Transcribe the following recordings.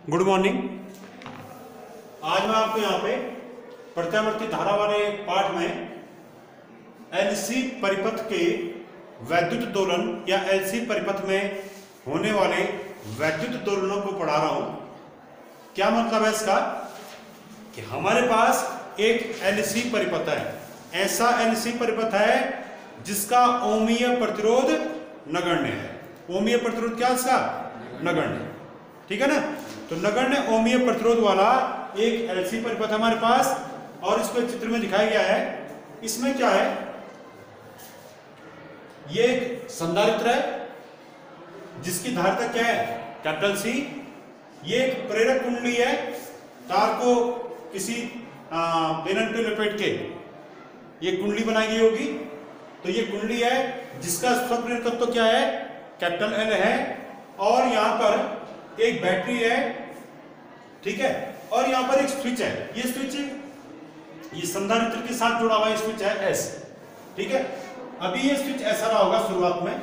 Good morning. आज मैं आपको यहाँ पे प्रत्यावर्ती धारा वाले पाठ में एलसी परिपथ के वैद्युत दोलन या एलसी परिपथ में होने वाले वैद्युत दोलनों को पढ़ा रहा हूं। क्या मतलब है इसका कि हमारे पास एक एलसी परिपथ है, ऐसा एलसी परिपथ है जिसका ओमीय प्रतिरोध नगण्य है। ओमीय प्रतिरोध क्या इसका? नगण्य। ठीक है ना? तो नगण्य ओमीय प्रतिरोध वाला एक एलसी परिपथ हमारे पास, और इसको चित्र में दिखाया गया है। इसमें क्या है, ये एक संधारित्र है जिसकी धारिता क्या है? Capital C. ये एक प्रेरक कुंडली है, तार को किसी बेलन पे लपेट के ये कुंडली बनाई गई होगी। तो ये कुंडली है जिसका स्वप्रेरकत्व तो क्या है? कैपिटल एल है। और यहां पर एक बैटरी है, ठीक है, और यहां पर एक स्विच है। ये स्विच ये संधारित्र के साथ जुड़ा हुआ स्विच है एस। ठीक है, अभी ये स्विच ऐसा रहा होगा शुरुआत में,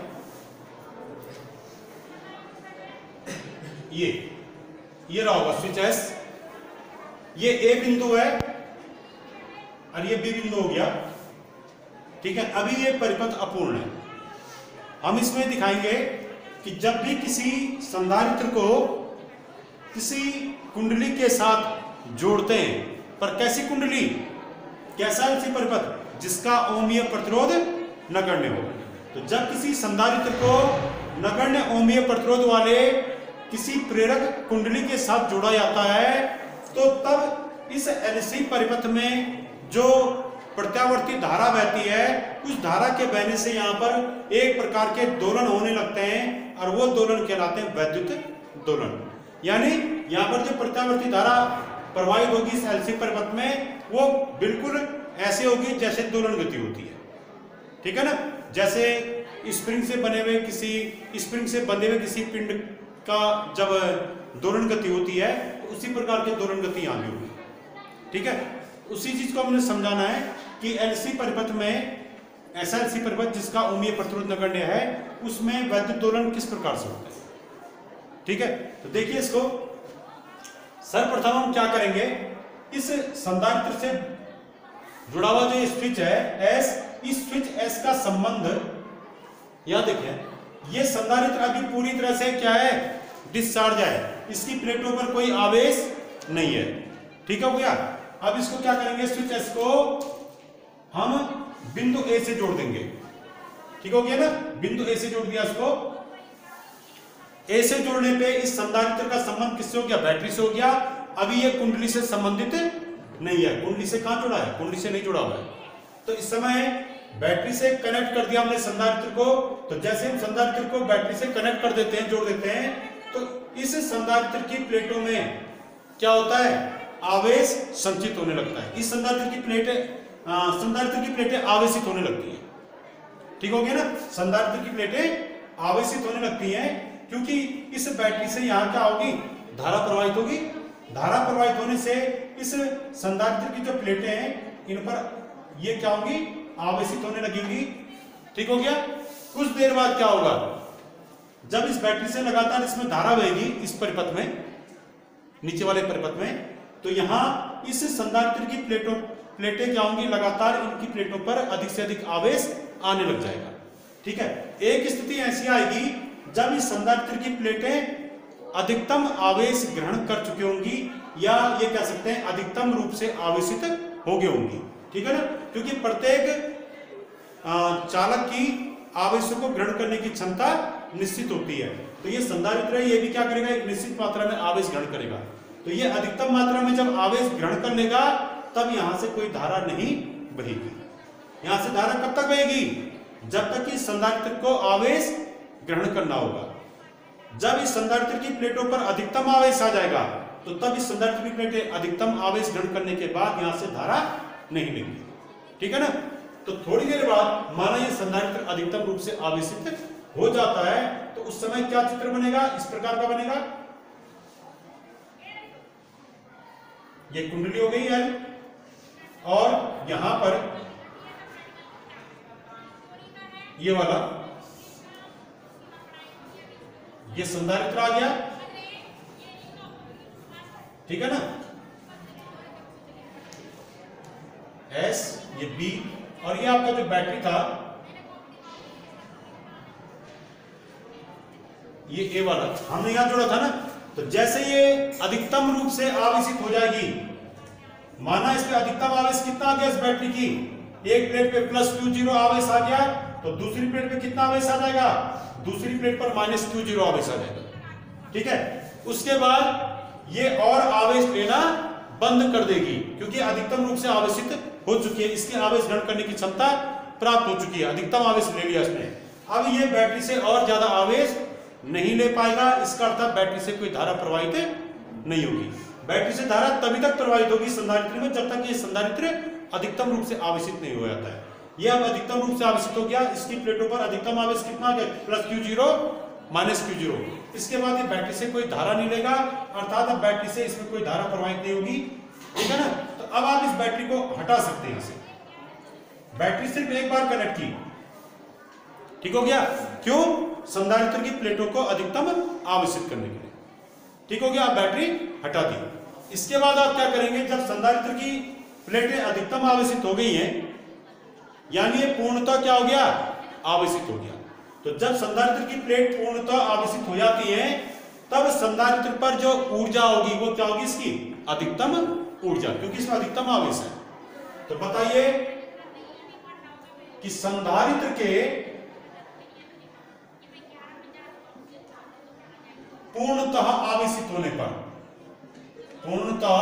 ये रहा होगा स्विच एस। ये ए बिंदु है और ये बी बिंदु हो गया। ठीक है, अभी ये परिपथ अपूर्ण है। हम इसमें दिखाएंगे कि जब भी किसी संधारित्र को किसी कुंडली के साथ जोड़ते हैं, पर कैसी कुंडली, कैसा एलसी परिपथ? जिसका ओमीय प्रतिरोध नगण्य हो। तो जब किसी संधारित्र को नगण्य ओमीय प्रतिरोध वाले किसी प्रेरक कुंडली के साथ जोड़ा जाता है, तो तब इस एलसी परिपथ में जो प्रत्यावर्ती धारा बहती है, उस धारा के बहने से यहाँ पर एक प्रकार के दोलन होने लगते हैं, और वो दोलन कहलाते हैं वैद्युत दोलन। यानी यहाँ पर जो प्रत्यावर्ती धारा प्रवाहित होगी इस एलसी परिपथ में, वो बिल्कुल ऐसे होगी जैसे दोलन गति होती है। ठीक है ना? जैसे स्प्रिंग से बने हुए किसी पिंड का जब दोलन गति होती है, तो उसी प्रकार की दोलन गति यहाँ भी होगी। ठीक है, उसी चीज को हमने समझाना है कि एलसी परिपथ में, ऐसा एलसी परिपथ जिसका ओमीय प्रतिरोध नगण्य है, उसमें वैद्युत दोलन किस प्रकार से होता है। ठीक है, तो देखिए इसको। सर्वप्रथम हम क्या करेंगे, इस संधारित्र से जुड़ा हुआ जो स्विच है एस, इस स्विच एस का संबंध, यहां देखें, ये संधारित्र अभी पूरी तरह से क्या है? डिस्चार्ज है। इसकी प्लेटों पर कोई आवेश नहीं है। ठीक हो गया? अब इसको क्या करेंगे, स्विच एस को हम बिंदु ए से जोड़ देंगे। ठीक हो गया ना? बिंदु ए से जोड़ दिया इसको। ए से जोड़ने पे इस संधारित्र का संबंध किससे हो गया? बैटरी से हो गया। अभी ये कुंडली से संबंधित नहीं है। कुंडली से कहां जुड़ा है? कुंडली से नहीं जुड़ा हुआ है। तो इस समय बैटरी से कनेक्ट कर दिया हमने संधारित्र को। तो जैसे हम संधारित्र को बैटरी से कनेक्ट कर देते हैं, जोड़ देते हैं, तो इस संधारित्र की प्लेटों में क्या होता है? आवेश संचित होने लगता है। इस संधारित्र की प्लेटें आवेशित होने लगती है। ठीक हो गया ना? संधारित्र की प्लेटें आवेशित होने लगती हैं, क्योंकि इस बैटरी से यहां क्या होगी? धारा प्रवाहित होगी। धारा प्रवाहित होने से इस संधारित्र की जो प्लेटें हैं, इन पर ये क्या होगी? आवेशित होने लगेंगी। ठीक हो गया? कुछ देर बाद क्या होगा? जब इस बैटरी से लगातार इसमें धारा बहेगी, इस परिपथ में, नीचे वाले परिपथ में, तो यहां इस संधारित्र की प्लेटें क्या होंगी? लगातार इनकी प्लेटों पर अधिक से अधिक आवेश आने लग जाएगा। ठीक है, एक स्थिति ऐसी आएगी जब इस संधारित्र की प्लेटें अधिकतम आवेश ग्रहण कर चुकी होंगी, या ये कह सकते हैं अधिकतम रूप से आवेशित हो गई होंगी। ठीक है ना? क्योंकि प्रत्येक चालक की आवेशों को ग्रहण करने की क्षमता निश्चित होती है। तो ये संधारित्र है, ये भी क्या करेगा? एक निश्चित मात्रा में आवेश ग्रहण करेगा। तो ये अधिकतम मात्रा में जब आवेश ग्रहण कर लेगा, तब यहां से कोई धारा नहीं बहेगी। यहां से धारा कब तक बहेगी? जब तक कि संधारित्र को आवेश ग्रहण करना होगा। जब इस संधारित्र की प्लेटों पर अधिकतम आवेश आ जाएगा, तो तब इस संधारित्र की प्लेटें अधिकतम आवेश ग्रहण करने के बाद यहां से धारा नहीं लेंगी। ठीक है ना? तो थोड़ी देर बाद माना ये संधारित्र अधिकतम रूप से आवेशित हो जाता है, तो उस समय क्या चित्र बनेगा? इस प्रकार का बनेगा। ये कुंडली हो गई है, और यहां पर ये वाला ये संधारित्र आ गया। ठीक है ना, S, ये B, और ये आपका जो बैटरी था ये A वाला हमने यहां जोड़ा था ना। तो जैसे ये अधिकतम रूप से आवेशित हो जाएगी, माना इस पे अधिकतम आवेश कितना आ गया इस बैटरी की, एक प्लेट पे +Q0 आवेश आ गया, तो दूसरी प्लेट पे कितना आवेश आ जाएगा, दूसरी प्लेट पर -Q0 आवेश आ जाएगा। ठीक है, उसके बाद ये और आवेश लेना बंद कर देगी, क्योंकि अधिकतम रूप से आवेशित हो चुकी है, इसकी आवेश ग्रहण करने की क्षमता प्राप्त हो चुकी है, अधिकतम आवेश ले लिया इसने। अब ये बैटरी से और ज्यादा आवेश नहीं ले पाएगा, इसका अर्थ बैटरी से कोई धारा प्रवाहित नहीं होगी। बैटरी से धारा तभी तक प्रवाहित होगी संधारित्र में जब तक ये संधारित्र अधिकतम रूप से आवेशित नहीं हो जाता है। ये अब अधिकतम रूप से आवेशित हो गया, इसकी प्लेटों पर अधिकतम आवेश कितना आ गया, +Q0 -Q0। इसके बाद ये बैटरी से कोई धारा नहीं लेगा, अर्थात अब बैटरी से इसमें कोई धारा प्रवाहित नहीं होगी। ठीक है ना, तो अब आप इस बैटरी को हटा सकते हैं इसे। बैटरी सिर्फ एक बार कनेक्ट की, ठीक हो गया, क्यों, संधारित्र की प्लेटों को अधिकतम आवेशित करने के लिए। ठीक हो गया, आप बैटरी हटा दी। इसके बाद आप क्या करेंगे, जब संधारित्र की प्लेटें अधिकतम आवेशित हो गई हैं, यानी ये पूर्णतः क्या हो गया, आवेशित हो गया। तो जब संधारित्र की प्लेट पूर्णतः आवेशित हो जाती है, तब संधारित्र पर जो ऊर्जा होगी वो क्या होगी, इसकी अधिकतम ऊर्जा, क्योंकि इसमें अधिकतम आवेश है। तो बताइए कि संधारित्र के पूर्णतः आवेशित होने पर, पूर्णतः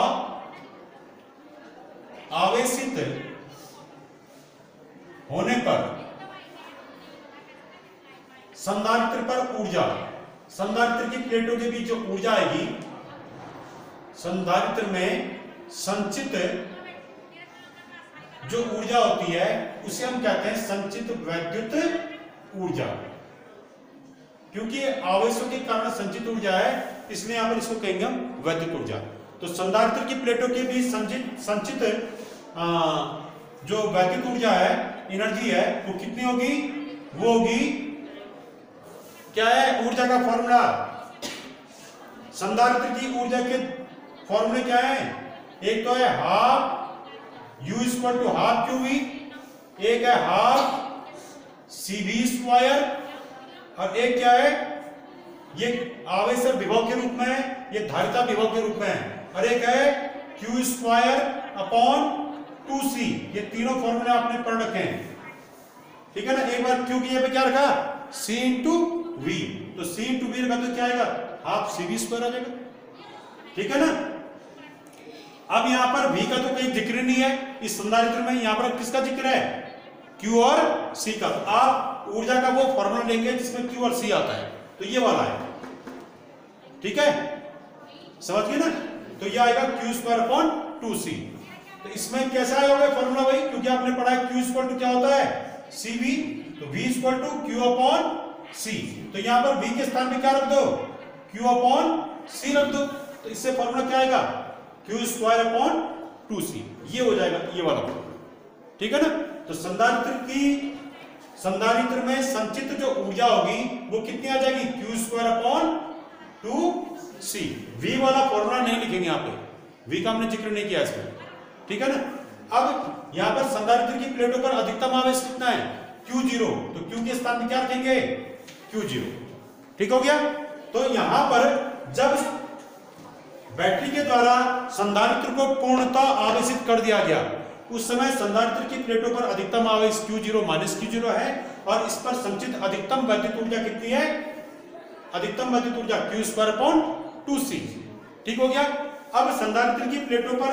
आवेशित होने पर संधारित्र पर ऊर्जा, संधारित्र की प्लेटों के बीच जो ऊर्जा आएगी, संधारित्र में संचित जो ऊर्जा होती है उसे हम कहते हैं संचित वैद्युत ऊर्जा। क्योंकि आवेशों के कारण संचित ऊर्जा है, इसलिए यहां पर इसको कहेंगे हम वैद्युत ऊर्जा। तो संधारित्र की प्लेटों के बीच संचित जो वैद्युत ऊर्जा है, एनर्जी है, वो कितनी होगी, वो होगी, क्या है ऊर्जा का फॉर्मूला, संधारित्र की ऊर्जा के फॉर्मूले क्या है, एक तो है ½ U = ½ QV, एक है ½ CV², और एक क्या है, ये आवेश विभव के रूप में है, ये धारिता विभव के रूप में है, और एक है Q²/2C। ये तीनों फॉर्मूले आपने पढ़ रखे हैं। ठीक है ना, एक बार Q की जगह पे क्या रखा, C × V, तो C × V रखा तो क्या आएगा, ½ CV² आ जाएगा। ठीक है ना, अब यहां पर V का तो कोई जिक्र नहीं है इस संधारित्र में, यहां पर किसका जिक्र है, Q और C का। तो आप ऊर्जा का वो फॉर्मूला लेंगे जिसमें Q और C आता है, तो ये वाला है। ठीक है, समझ गए ना, तो ये आएगा Q²/2C। तो इसमें कैसा आया होगा फॉर्मूला भाई, क्योंकि आपने पढ़ा है Q क्या होता है, CV, तो V = Q/C। तो यहां पर V के स्थान पे क्या रख दो, Q/C रख दो, तो इससे फॉर्मूला क्या आएगा, Q²/2C, ये हो जाएगा, ये वाला फॉर्मूला। ठीक है ना, तो संधारित्र में संचित जो ऊर्जा होगी वो कितनी आ जाएगी, Q²/2C। V वाला फॉर्मूला नहीं लिखेंगे यहाँ पे, V का हमने जिक्र नहीं किया इसमें। ठीक है ना, अब यहाँ पर संधारित्र की प्लेटों पर अधिकतम आवेश कितना है, Q0, तो Q के स्थान पे क्या रखेंगे, Q0। ठीक हो गया, तो यहां पर जब बैटरी के द्वारा संधारित्र को पूर्णतः आवेशित कर दिया गया, उस समय संधारित्र की प्लेटों पर अधिकतम आवेश Q0 -Q0 है, और इस पर संचित अधिकतम वैद्युत ऊर्जा कितनी है, अधिकतम वैद्युत ऊर्जा Q²/2C। ठीक हो गया, अब संधारित्र की प्लेटों पर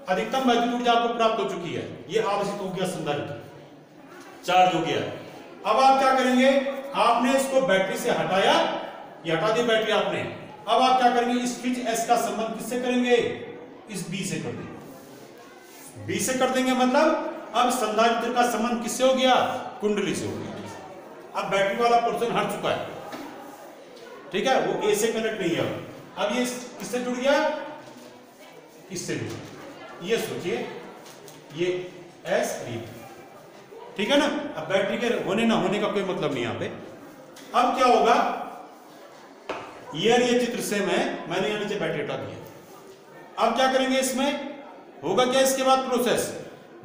अधिकतम वैद्युत ऊर्जा आपको प्राप्त हो चुकी है, ये आवेशित हो गया, संधारित्र चार्ज हो गया। अब आप क्या करेंगे, आपने इसको बैटरी से हटाया, ये हटा दी बैटरी आपने, अब आप क्या करेंगे, इस स्विच S का संबंध किससे करेंगे, इस B से कर देंगे, B से कर देंगे, मतलब अब संधारित्र का संबंध किससे हो गया, कुंडली से हो गया। अब बैटरी वाला पोर्शन हट चुका है। ठीक है, वो A से कनेक्ट नहीं है, अब ये किससे जुड़ गया, इससे जुड़ गया। ये सोचिए, ये S। ठीक है ना, अब बैटरी के होने ना होने का कोई मतलब नहीं यहाँ पे। अब क्या होगा, ये चित्र से मैंने यहाँ नीचे बैटरी हटा दी है, अब क्या करेंगे, इसमें होगा क्या इसके बाद प्रोसेस,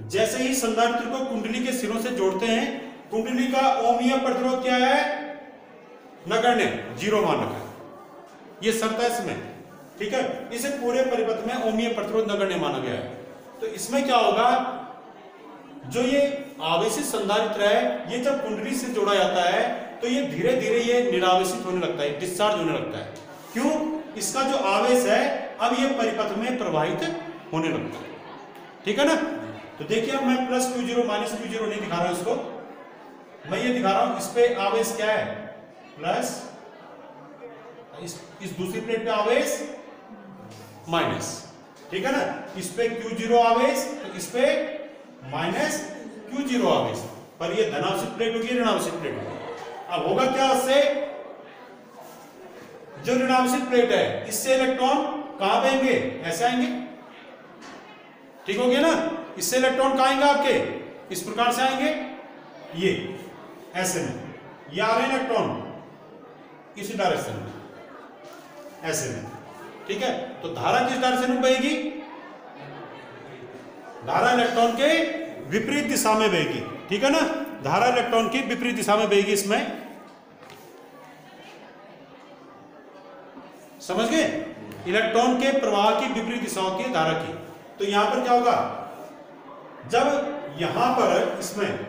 जैसे ही संधारित्र को कुंडली के सिरों से जोड़ते हैं, कुंडली का ओमीय प्रतिरोध क्या है, नगण्य, 0 मान रखा है, ये शर्त है इसमें, ठीक है। इस पूरे परिपथ में ओमीय प्रतिरोध नगण्य माना गया है। तो इसमें क्या होगा, जो ये आवेशित संधारित्र है, ये जब कुंडली से जोड़ा जाता है तो ये धीरे धीरे ये निरावेशित होने लगता है, डिस्चार्ज होने लगता है। क्यों, इसका जो आवेश है अब ये परिपथ में प्रवाहित होने लगता है, ठीक है ना। तो देखिए अब मैं प्लस Q0 माइनस Q0 नहीं दिखा रहा हूं इसको, मैं ये दिखा रहा हूं, इस पे आवेश क्या है, प्लस, इस दूसरी प्लेट पे आवेश माइनस, ठीक है ना। इस पे Q0 आवेश, तो इस पे माइनस Q0 आवेश, पर ये धनावेशित प्लेट होगी, ऋणावेशित प्लेट होगी। अब होगा क्या, उससे जो ऋणावेशित प्लेट है, इससे इलेक्ट्रॉन कहां पे आएंगे, ऐसे आएंगे, ठीक हो गया ना। इससे इलेक्ट्रॉन कहां आएंगे आपके, इस प्रकार से आएंगे, ये ऐसे में, ये आ रहे हैं इलेक्ट्रॉन इसी डायरेक्शन में, ऐसे में, ठीक है। तो धारा किस डायरेक्शन में बहेगी, धारा इलेक्ट्रॉन के विपरीत दिशा में बहेगी, ठीक है ना। धारा इलेक्ट्रॉन की विपरीत दिशा में बहेगी, इसमें समझ गए, इलेक्ट्रॉन के प्रवाह की विपरीत दिशा होती है धारा की। तो यहां पर क्या होगा, जब यहां पर इसमें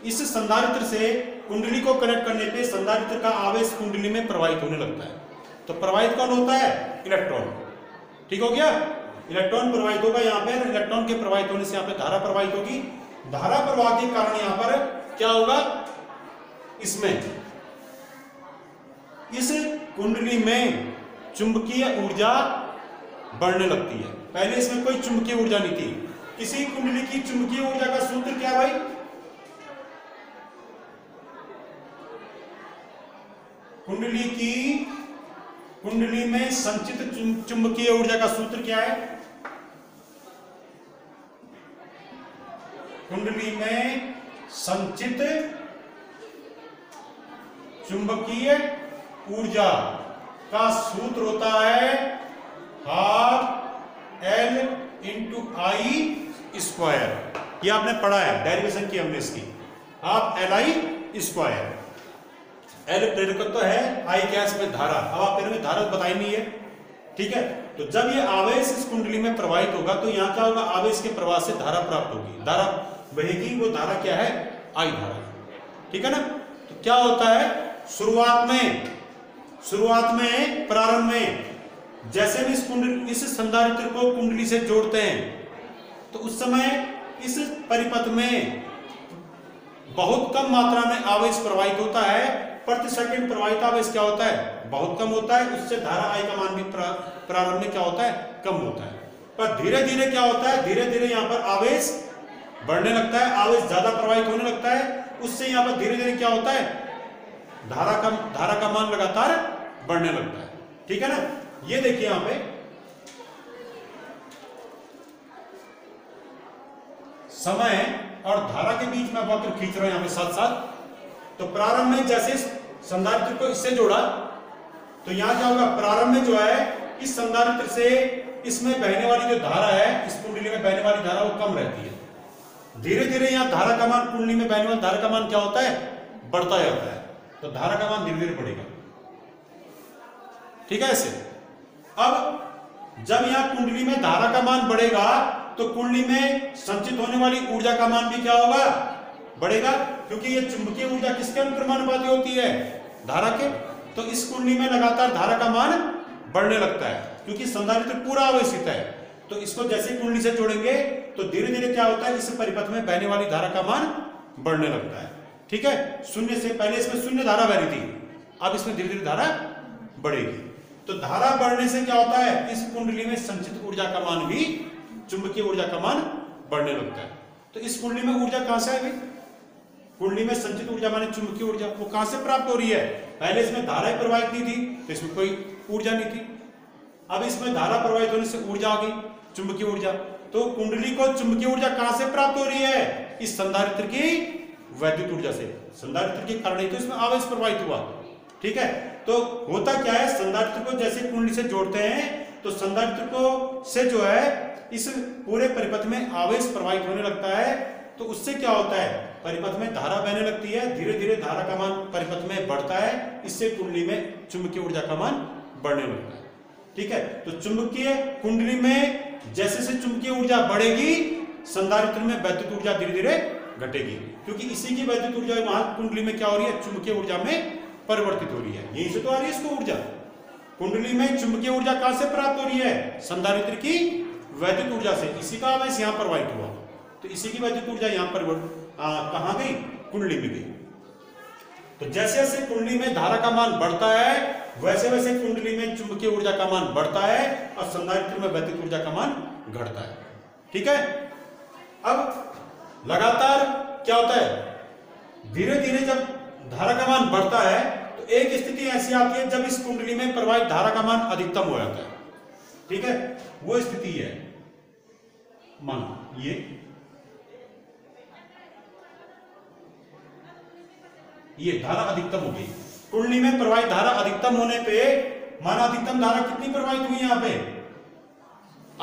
इस संधारित्र से कुंडली को कनेक्ट करने पे संधारित्र का आवेश कुंडली में प्रवाहित होने लगता है, तो प्रवाहित कौन होता है, इलेक्ट्रॉन, ठीक हो गया। इलेक्ट्रॉन प्रवाहित होगा यहाँ पे, इलेक्ट्रॉन के प्रवाहित होने से यहाँ पे धारा प्रवाहित होगी। धारा प्रवाह के कारण यहाँ पर क्या होगा, इसमें इस कुंडली में चुंबकीय ऊर्जा बढ़ने लगती है। पहले इसमें कोई चुंबकीय ऊर्जा नहीं थी। किसी कुंडली की चुंबकीय ऊर्जा का सूत्र क्या है भाई, कुंडली में संचित चुंबकीय ऊर्जा का सूत्र क्या है, कुंडली में संचित चुंबकीय ऊर्जा का सूत्र होता है ½ L × I²। ये आपने पढ़ा है, डेरिवेशन की हमने इसकी, ½ LI²। L प्रेरकत्व है, I क्या है इसमें धारा। अब आप में धारा बताई नहीं है, ठीक है। तो जब ये आवेश इस कुंडली में प्रवाहित होगा तो यहाँ क्या होगा, आवेश के प्रवाह से धारा प्राप्त होगी, धारा बहेगी, वो धारा क्या है, I धारा, ठीक है ना। तो क्या होता है, शुरुआत में प्रारंभ में जैसे भी इस संधारित्र को कुंडली से जोड़ते हैं तो उस समय इस परिपथ में बहुत कम मात्रा में आवेश प्रवाहित होता है, प्रति सेकंड प्रवाहित आवेश क्या होता है, बहुत कम होता है। उससे धारा I का मान भी प्रारंभ में क्या होता है, कम होता है। पर धीरे धीरे क्या होता है, धीरे धीरे यहाँ पर आवेश बढ़ने लगता है, आवेश ज्यादा प्रवाहित होने लगता है। उससे यहाँ पर धीरे धीरे क्या होता है, धारा का मान लगातार बढ़ने लगता है, ठीक है ना। ये देखिए यहां पे समय और धारा के बीच में वक्र खींच रहा हूं यहां पे साथ साथ। तो प्रारंभ में जैसे संधारित्र को इससे जोड़ा तो यहां क्या होगा, प्रारंभ में जो है इस संधारित्र से इसमें बहने वाली जो धारा है, इस कुंडली में बहने वाली धारा वो कम रहती है। धीरे धीरे यहां धारा का मान, कुंडली में बहने वाली धारा का मान क्या होता है, बढ़ता जाता है। तो धारा का मान धीरे धीरे बढ़ेगा, ठीक है। ऐसे अब जब यहां कुंडली में धारा का मान बढ़ेगा तो कुंडली में संचित होने वाली ऊर्जा का मान भी क्या होगा, बढ़ेगा, क्योंकि ये चुंबकीय ऊर्जा किसके अनुक्रमानुपाती होती है, धारा के। तो इस कुंडली में लगातार धारा का मान बढ़ने लगता है क्योंकि संधारित्र पूरा आवेशित है। तो इसको जैसे कुंडली से जोड़ेंगे तो धीरे धीरे क्या होता है, इस परिपथ में बहने वाली धारा का मान बढ़ने लगता है, ठीक है। शून्य से पहले इसमें शून्य धारा बह रही थी, अब इसमें धीरे धीरे धारा बढ़ेगी। तो धारा बढ़ने से क्या होता है, इस कुंडली में संचित ऊर्जा का मान भी, चुंबकीय ऊर्जा का मान बढ़ने लगता है। तो इस कुंडली में ऊर्जा कहां से है भाई, कुंडली में संचित ऊर्जा माने चुंबकीय ऊर्जा, वो कहां से प्राप्त हो रही है। पहले इसमें धारा प्रवाहित नहीं थी तो इसमें कोई ऊर्जा नहीं थी, अब इसमें धारा प्रवाहित होने से ऊर्जा आ गई, चुंबकीय ऊर्जा। तो कुंडली को चुंबकीय ऊर्जा कहां से प्राप्त हो रही है, इस संधारित्र की वैद्युत ऊर्जा से। संधारित्र के कारण ही तो इसमें आवेश प्रवाहित हुआ, ठीक है। तो होता क्या है, संधारित्र को जैसे कुंडली से जोड़ते हैं तो तो संधारित्र को से जो है इस पूरे परिपथ में आवेश प्रवाहित होने लगता है। तो उससे क्या होता है, परिपथ में धारा बहने लगती है, धीरे धीरे धारा का मान परिपथ में बढ़ता है, इससे कुंडली में चुंबकीय ऊर्जा का मान बढ़ने लगता है। ठीक है, तो चुंबकीय कुंडली में जैसे से चुंबकीय ऊर्जा बढ़ेगी, संधारित्र में वैद्युत ऊर्जा धीरे धीरे घटेगी, क्योंकि इसी की वैद्युत ऊर्जा वहां कुंडली में क्या हो रही है, चुंबकीय ऊर्जा में परिवर्तित हो रही है। यहीं से तो आ रही है इसको ऊर्जा। कुंडली में चुंबकीय ऊर्जा कहां से प्राप्त हो रही है, संधारित्र की वैद्युत ऊर्जा से। इसी का आवेश यहां प्रवाहित हुआ, तो इसी की वैद्युत ऊर्जा यहां पर कहां गई, कुंडली में गई। तो जैसे जैसे कुंडली में धारा का मान बढ़ता है, वैसे वैसे कुंडली में चुंबकीय ऊर्जा का मान बढ़ता है और संधारित्र में वैद्युत ऊर्जा का मान घटता है। ठीक है, अब लगातार क्या होता है, धीरे धीरे जब धारा का मान बढ़ता है तो एक स्थिति ऐसी आती है जब इस कुंडली में प्रवाहित धारा का मान अधिकतम हो जाता है। ठीक है, वो स्थिति है, मान ये धारा अधिकतम हो गई। कुंडली में प्रवाहित धारा अधिकतम होने पे माना अधिकतम धारा कितनी प्रवाहित हुई यहां पे,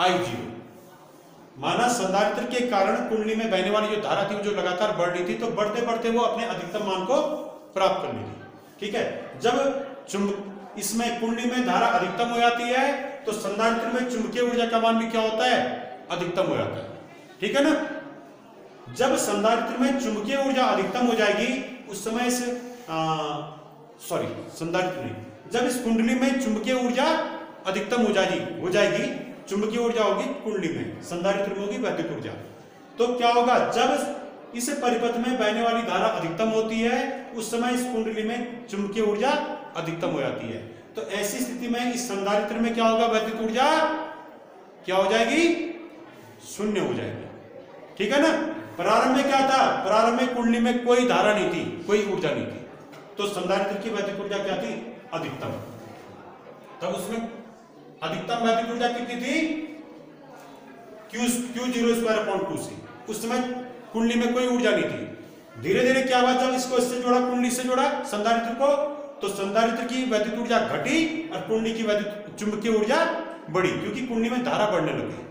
I0। माना संधारित्र के कारण कुंडली में बहने वाली जो धारा थी वो जो लगातार बढ़ रही थी, तो बढ़ते बढ़ते वो अपने अधिकतम मान को प्राप्त कर लेगी। ठीक है, जब इसमें कुंडली में धारा अधिकतम हो जाती है तो संधारित्र में चुंबकीय ऊर्जा का मान भी क्या होता है, अधिकतम हो जाता है। ठीक है ना, जब संधारित्र में चुंबकीय ऊर्जा अधिकतम हो जाएगी उस समय संधारित्र नहीं, जब इस कुंडली में चुंबकीय ऊर्जा अधिकतम हो जाएगी, चुंबकीय ऊर्जा होगी कुंडली में, संधारित्र में होगी वैद्युत ऊर्जा। तो क्या होगा, जब इस परिपथ में बहने वाली धारा अधिकतम होती है उस समय इस कुंडली में चुंबकीय ऊर्जा अधिकतम हो जाती है। तो ऐसी स्थिति में इस संधारित्र में क्या होगा, वैद्युत ऊर्जा क्या हो जाएगी, शून्य हो जाएगी। ठीक है ना, प्रारंभ में क्या था, प्रारंभ में कुंडली में कोई धारा नहीं थी, कोई ऊर्जा नहीं थी, तो संधारित्र की वैद्युत ऊर्जा क्या थी, अधिकतम। तब उसमें अधिकतम वैद्युत ऊर्जा कितनी थी, Q0²/2c। उस समय कुंडली में कोई ऊर्जा नहीं थी। धीरे धीरे क्या हुआ, जब इसको इससे जोड़ा, कुंडली से जोड़ा संधारित्र को, तो संधारित्र की वैद्युत ऊर्जा घटी और कुंडली की वैद्युत चुंबकीय ऊर्जा बढ़ी, क्योंकि कुंडली में धारा बढ़ने लगी।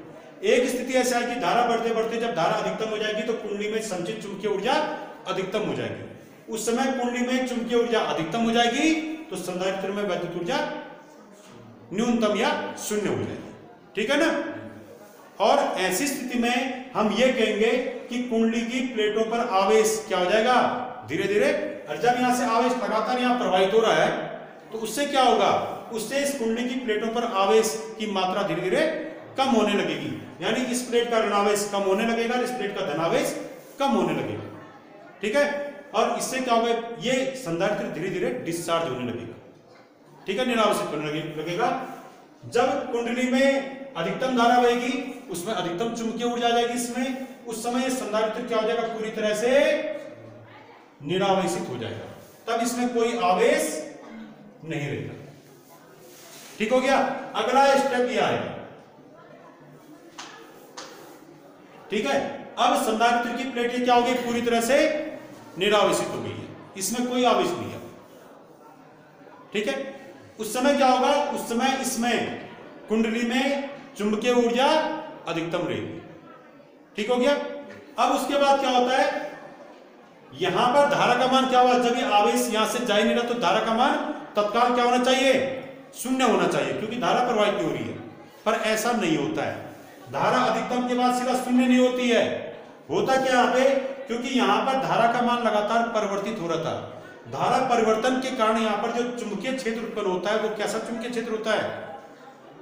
एक स्थिति ऐसा है कि धारा बढ़ते बढ़ते जब धारा अधिकतम हो जाएगी तो कुंडली में संचित चुंबकीय ऊर्जा अधिकतम हो जाएगी। उस समय कुंडली में चुंबकीय ऊर्जा अधिकतम हो जाएगी तो संधारित्र में वैद्युत ऊर्जा न्यूनतम या शून्य हो जाएगी। ठीक है ना, और ऐसी स्थिति में हम ये कहेंगे कि कुंडली की प्लेटों पर आवेश क्या हो जाएगा, धीरे धीरे, और जब यहां से आवेश लगातार यहां प्रवाहित हो रहा है तो उससे क्या होगा, उससे इस कुंडली की प्लेटों पर आवेश की मात्रा धीरे धीरे कम होने लगेगी। यानी इस प्लेट का ऋणावेश कम होने लगेगा, इस प्लेट का धनावेश कम होने लगेगा। ठीक है, और इससे क्या होगा, ये संधारित्र धीरे धीरे डिस्चार्ज होने लगेगा। ठीक है, निरावेशित होने लगेगा। जब कुंडली में अधिकतम धारा बहेगी उसमें अधिकतम चुंबकीय ऊर्जा आ जाएगी इसमें, उस समय संधारित्र क्या हो जाएगा, पूरी तरह से निरावेशित हो जाएगा, तब इसमें कोई आवेश नहीं रहेगा। ठीक हो गया, अगला स्टेप यह आएगा। ठीक है, अब संधारित्र की प्लेटें क्या हो गई, पूरी तरह से निरावेशित हो गई है, इसमें कोई आवेश नहीं है। ठीक है, उस समय क्या होगा, उस समय इसमें कुंडली में चुंबकीय ऊर्जा अधिकतम रहेगी। ठीक हो गया, अब उसके बाद क्या होता है, यहां पर धारा का मान क्या हुआ, जब ये आवेश यहां से जा ही नहीं रहा तो धारा का मान तत्काल क्या होना चाहिए, शून्य होना चाहिए, क्योंकि धारा प्रवाहित नहीं हो रही है। पर ऐसा नहीं होता है, धारा अधिकतम के बाद सीधा शून्य नहीं होती है। होता क्या यहाँ पे, क्योंकि यहां पर धारा का मान लगातार परिवर्तित हो रहा था, धारा परिवर्तन के कारण यहाँ पर जो चुंबकीय क्षेत्र उत्पन्न होता है वो कैसा चुंबकीय क्षेत्र होता है,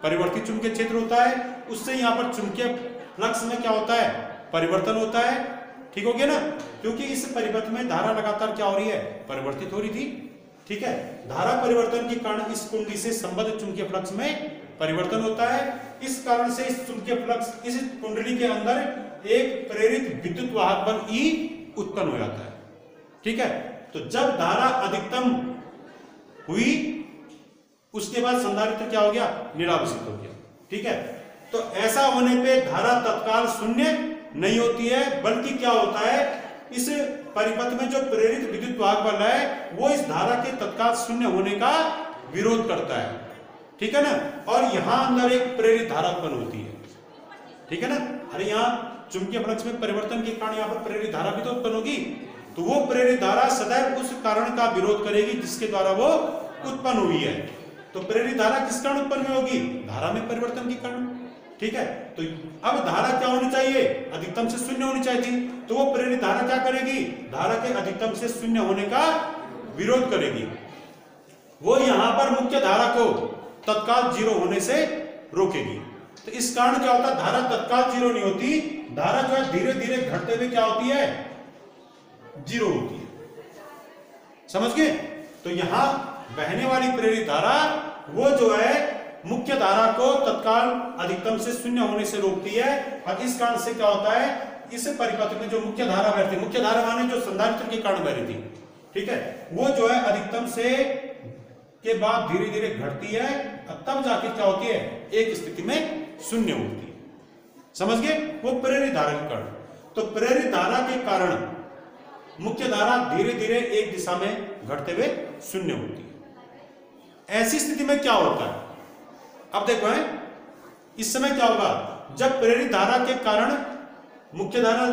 परिवर्तित चुंबकीय क्षेत्र होता है। उससे यहाँ पर चुंबकीय फ्लक्स में क्या होता है, परिवर्तन होता है। ठीक हो गया ना, क्योंकि इस परिपथ में धारा लगातार क्या हो रही है, परिवर्तित हो रही थी। ठीक है, धारा परिवर्तन के कारण इस कुंडली से संबद्ध चुंबकीय फ्लक्स में परिवर्तन होता है। इस कारण से इस चुंबकीय फ्लक्स, इस कुंडली के अंदर एक प्रेरित विद्युत वाहक बल E उत्पन्न हो जाता है। ठीक है, तो जब धारा अधिकतम हुई उसके बाद संधारित्र क्या हो गया, निरावेशित हो गया। ठीक है, तो ऐसा होने पे धारा तत्काल शून्य नहीं होती है, बल्कि क्या होता है, इस परिपथ में जो प्रेरित विद्युत वाहक बल है वो इस धारा के तत्काल शून्य होने का विरोध करता है। ठीक है ना। और यहां अंदर एक प्रेरित धारा उत्पन्न होती है, ठीक है ना। अरे यहाँ चुंबकीय फ्लक्स में परिवर्तन के कारण यहाँ पर प्रेरित धारा भी तो उत्पन्न होगी, तो वो प्रेरित धारा सदैव उस कारण का विरोध करेगी जिसके द्वारा वो उत्पन्न हुई है। तो प्रेरित धारा किस कारण उत्पन्न होगी? धारा में परिवर्तन के कारण, ठीक है। तो अब धारा क्या होनी चाहिए? अधिकतम से शून्य होनी चाहिए थी, तो वो प्रेरित धारा क्या करेगी? धारा के अधिकतम से शून्य होने का विरोध करेगी। वो यहां पर मुख्य धारा को तत्काल जीरो होने से रोकेगी। तो इस कारण क्या होता है? धारा तत्काल जीरो नहीं होती, धारा जो है धीरे धीरे घटते हुए क्या होती है? जीरो होती है। समझ गए? तो यहां बहने वाली प्रेरित धारा वो जो है मुख्य धारा को तत्काल अधिकतम से शून्य होने से रोकती है। और इस कारण से क्या होता है? इस परिपथ में जो मुख्य धारा बहती है, मुख्य धारा माने जो संधारित्र के कारण बह रही थी, ठीक है, वो जो है अधिकतम से के बाद धीरे धीरे घटती है और तब जाके क्या होती है? एक स्थिति में शून्य होती है। समझ गए? वो प्रेरित धारा के कारण। तो प्रेरित धारा के कारण मुख्य धारा धीरे धीरे एक दिशा में घटते हुए शून्य होती है। ऐसी स्थिति में क्या होता है? अब देखो है, इस समय क्या होगा? जब प्रेरित धारा के कारण मुख्य धारा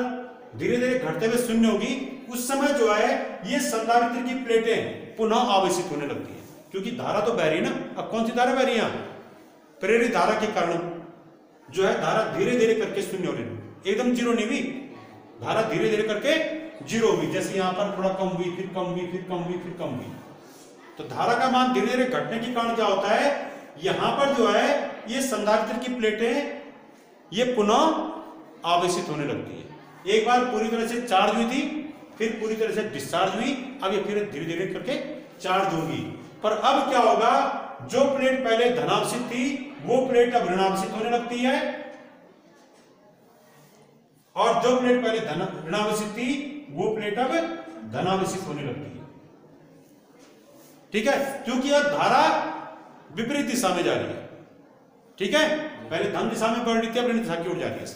धीरे धीरे घटते हुए शून्य होगी, उस समय जो है ये संधारित्र की प्लेटें पुनः आवेशित होने लगती है, क्योंकि धारा तो बह रही है ना। अब कौन सी धारा बह रही है? प्रेरित धारा के कारण जो है धारा धीरे धीरे करके शून्य हो रही, एकदम जीरो नहीं हुई, धारा धीरे धीरे करके जीरो हुई। जैसे यहां पर थोड़ा कम हुई, फिर कम हुई, फिर कम हुई, फिर कम हुई। तो धारा का मान धीरे धीरे घटने के कारण क्या होता है? यहां पर जो है ये संधारित्र की प्लेटें ये पुनः आवेशित होने लगती है। एक बार पूरी तरह से चार्ज हुई थी, फिर पूरी तरह से डिस्चार्ज हुई, अब ये फिर धीरे धीरे करके चार्ज होगी। पर अब क्या होगा? जो प्लेट पहले धनावेशित थी वो प्लेट अब ऋणावेशित होने लगती है, और जो प्लेट पहले ऋणावेशित थी वो प्लेट अब धनावेशित होने लगती है, ठीक है, क्योंकि अब धारा विपरीत दिशा में जा रही है, ठीक है। पहले धन दिशा में बढ़ रही थी, अब ऋण दिशा की ओर जा रही है,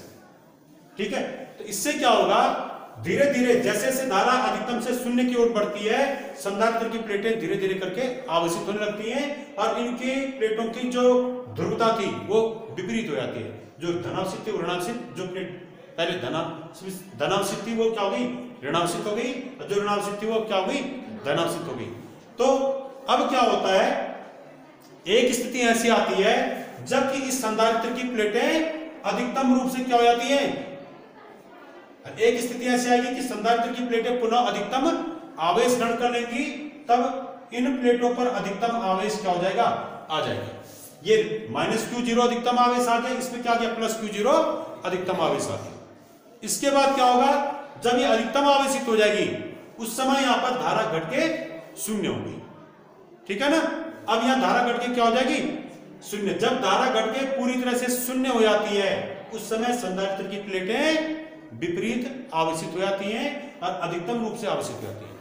ठीक है। तो इससे क्या होगा? धीरे धीरे जैसे जैसे धारा अधिकतम से शून्य की ओर बढ़ती है, संधारित्र की प्लेटें धीरे धीरे करके आवेशित होने लगती हैं, और इनकी प्लेटों की जो ध्रुवता थी वो विपरीत हो जाती है। जो धनावेशित थी वो ऋणावेशित, जो प्लेट पहले धनावेशित थी वो क्या हो गई? ऋणावेशित हो गई, और जो ऋणावेशित थी वो क्या हो गई? धनावेशित हो गई। तो अब क्या होता है? एक स्थिति ऐसी आती है जबकि इस संधारित्र की प्लेटें अधिकतम रूप से क्या हो जाती हैं? एक स्थिति ऐसी आएगी कि संधारित्र की प्लेटें पुनः अधिकतम आवेश ग्रहण कर लेंगी, तब इन प्लेटों पर अधिकतम आवेश क्या हो जाएगा? आ जाएगा। ये -Q0 अधिकतम आवेश आ गया, इसमें क्या गया? +Q0 अधिकतम आवेश आ गया। इसके बाद क्या होगा? जब ये अधिकतम आवेशित हो जाएगी उस समय यहां पर धारा घट के शून्य होगी, ठीक है ना। अब यहां धारा घट के क्या हो जाएगी? शून्य। जब धारा घट के पूरी तरह से शून्य हो जाती है उस समय संधारित्र की प्लेटें विपरीत आवेशित हो जाती हैं और अधिकतम रूप से आवेशित हो जाती हैं।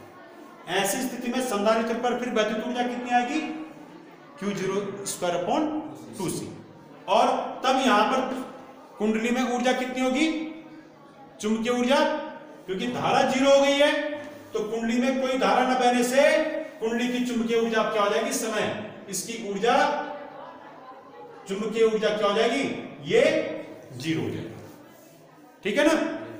ऐसी स्थिति में संधारित्र पर फिर वैद्युत ऊर्जा कितनी आएगी? Q0²/2c। और तब यहां पर कुंडली में ऊर्जा कितनी होगी? चुंबकीय ऊर्जा, क्योंकि धारा जीरो हो गई है तो कुंडली में कोई धारा न बहने से कुंडली की चुंबकीय ऊर्जा क्या हो जाएगी? समय इसकी ऊर्जा, चुंबकीय ऊर्जा क्या हो जाएगी? ये जीरो हो जाएगी, ठीक है ना।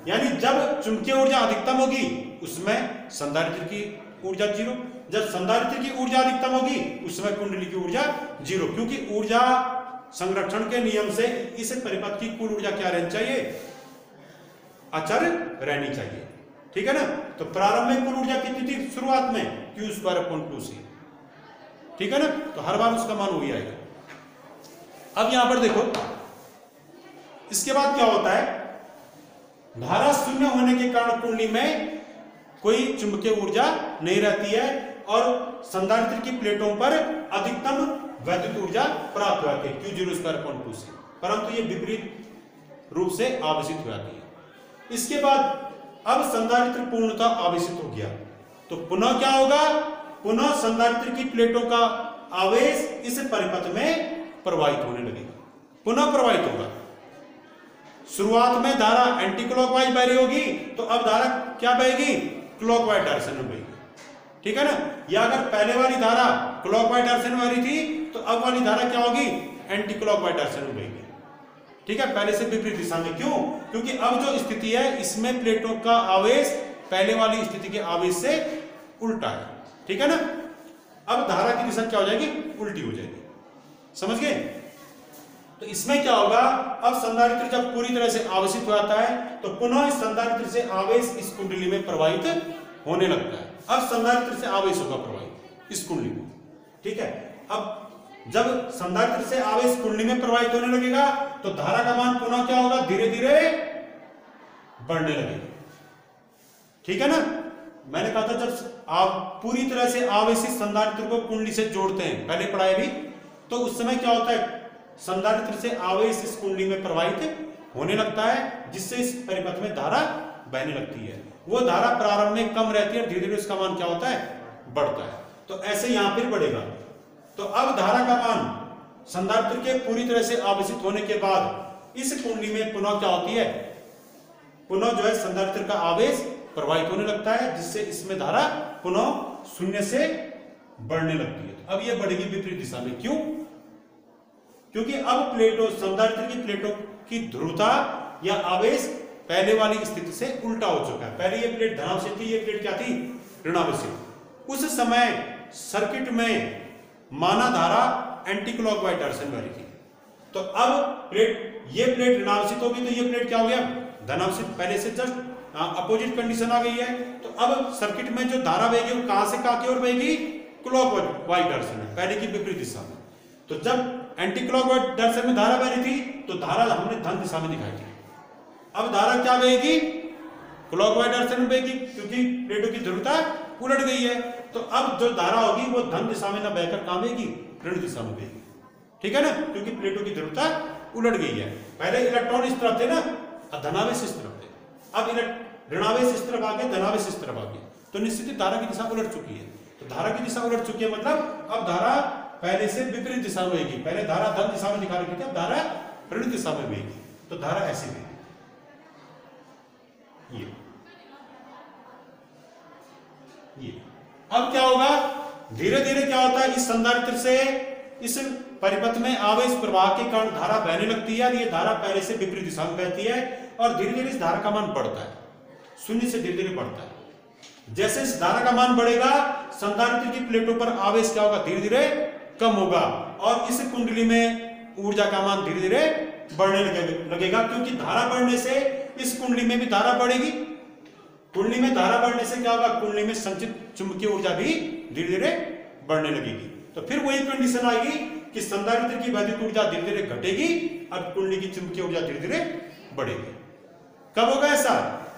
यानी जब चुंबकीय ऊर्जा अधिकतम होगी उसमें संधारित्र की ऊर्जा जीरो, जब संधारित्र की ऊर्जा अधिकतम होगी उस समय कुंडली की ऊर्जा जीरो, क्योंकि ऊर्जा संरक्षण के नियम से इस परिपथ की कुल ऊर्जा क्या रहनी चाहिए? अचर रहनी चाहिए, ठीक है ना। तो प्रारंभिक कुल ऊर्जा कितनी थी शुरुआत में? Q²/2c, ठीक है ना। तो हर बार उसका मान वही आएगा। अब यहां पर देखो, इसके बाद क्या होता है? धारा शून्य होने के कारण कुंडली में कोई चुंबकीय ऊर्जा नहीं रहती है और संधारित्र की प्लेटों पर अधिकतम वैद्युत ऊर्जा प्राप्त हो जाती है Q0²/2c, परंतु ये विपरीत रूप से आवेशित हो जाती है। इसके बाद अब संधारित्र पूर्णतः आवेशित हो गया तो पुनः क्या होगा? पुनः संधारित्र की प्लेटों का आवेश इस परिपथ में प्रवाहित होने लगेगा, पुनः प्रवाहित होगा। शुरुआत में धारा एंटी क्लॉकवाइज बह रही होगी, तो अब धारा क्या बहेगी? क्लॉकवाइज डायरेक्शन में बहेगी, ठीक है ना। या अगर पहले वाली धारा क्लॉकवाइज डायरेक्शन में आ रही थी तो अब वाली धारा क्या होगी, एंटी क्लॉकवाइज डायरेक्शन में बहेगी। ठीक है, पहले से विपरीत दिशा में। क्यों? क्योंकि अब जो स्थिति है इसमें प्लेटों का आवेश पहले वाली स्थिति के आवेश से उल्टा है। ठीक है ना। अब धारा की दिशा क्या हो जाएगी, उल्टी हो जाएगी। समझ गए? तो इसमें क्या होगा, अब संधारित्र जब पूरी तरह से आवेशित हो जाता है तो पुनः इस संधारित्र से आवेश इस कुंडली में प्रवाहित होने लगता है। अब संधारित्र से आवेश होगा प्रवाहित इस कुंडली में। ठीक है, अब जब संधारित्र से आवेश कुंडली में प्रवाहित होने लगेगा तो धारा का मान पुनः क्या होगा, धीरे धीरे बढ़ने लगेगा। ठीक है ना। मैंने कहा था जब आप पूरी तरह से आवेशित संधारित्र को कुंडली से जोड़ते हैं, पहले पढ़ाए भी, तो उस समय क्या होता है, संधारित्र से आवेश इस कुंडली में प्रवाहित होने लगता है, जिससे इस परिपथ में धारा बहने लगती है। वो धारा प्रारंभ में कम रहती है, धीरे धीरे उसका मान क्या होता है, बढ़ता है। तो ऐसे यहां फिर बढ़ेगा। तो अब धारा का मान संधारित्र के पूरी तरह से आवेशित होने के बाद इस कुंडली में पुनः क्या होती है, पुनः जो है संधारित्र का आवेश प्रवाहित होने लगता है, जिससे इसमें धारा पुनः शून्य से बढ़ने लगती है। अब यह बढ़ेगी विपरीत दिशा में। क्यों? क्योंकि अब प्लेटों, संधारित्र की प्लेटों की ध्रुवता या आवेश पहले वाली स्थिति से उल्टा हो चुका है। पहले ये प्लेट धनावेशित थी, ये प्लेट क्या थी, ऋणावेशित। उस समय सर्किट में माना धारा एंटी क्लॉकवाइज डायरेक्शन में आ रही थी। तो अब प्लेट, ये प्लेट ऋणावेशित होगी तो ये प्लेट क्या हो गया, धनावेशित। पहले से जस्ट अपोजिट कंडीशन आ गई है। तो अब सर्किट में जो धारा बहेगी वो कहां से कहां की ओर बहेगी, क्लॉकवाइज डायरेक्शन में, पहले की विपरीत दिशा में। तो जब एंटी क्लॉकवाइज डायरेक्शन में धारा बह रही थी तो धारा हमने धन दिशा में दिखाई थी। अब धारा क्या बहेगी, क्लॉकवाइज डायरेक्शन में बहेगी, क्योंकि प्लेटों की ध्रुवता उलट गई है। तो अब जो धारा होगी वो धन दिशा में ना बहकर कहां बहेगी, ऋण दिशा में बहेगी। ठीक है ना, क्योंकि प्लेटों की ध्रुवता उलट गई है। पहले इलेक्ट्रॉन इस तरफ थे ना, धनावेश इस तरफ थे, अब ऋणावेश इस तरफ आ गया, धनावेश इस तरफ आ गया। तो निश्चित ही धारा की दिशा उलट चुकी है। तो धारा की दिशा उलट चुकी है, मतलब अब धारा पहले से विपरीत दिशा में बहेगी। पहले धारा धन दिशा में दिखा रखी थी, अब धारा ऋण दिशा में बहेगी। तो धारा ऐसी बहेगी। ये अब क्या होगा, धीरे धीरे क्या होता है, इस संधारित्र से इस परिपथ में आवेश प्रवाह के कारण धारा बहने लगती है। और ये धारा पहले से विपरीत दिशा में बहती है और धीरे धीरे इस धारा का मान बढ़ता है, शून्य से धीरे धीरे बढ़ता है। जैसे इस धारा का मान बढ़ेगा, संधारित्र की प्लेटों पर आवेश क्या होगा, धीरे धीरे कम होगा और इस कुंडली में ऊर्जा का मान धीरे धीरे बढ़ने लगेगा। क्योंकि धारा बढ़ने से इस कुंडली में भी धारा बढ़ेगी। कुंडली में धारा बढ़ने से क्या होगा, कुंडली में संचित चुंबकीय ऊर्जा भी धीरे धीरे बढ़ने लगेगी। तो फिर वही कंडीशन आएगी कि संधारित्र की वैद्युत ऊर्जा धीरे धीरे घटेगी और कुंडली की चुंबकीय ऊर्जा धीरे धीरे बढ़ेगी। कब होगा ऐसा,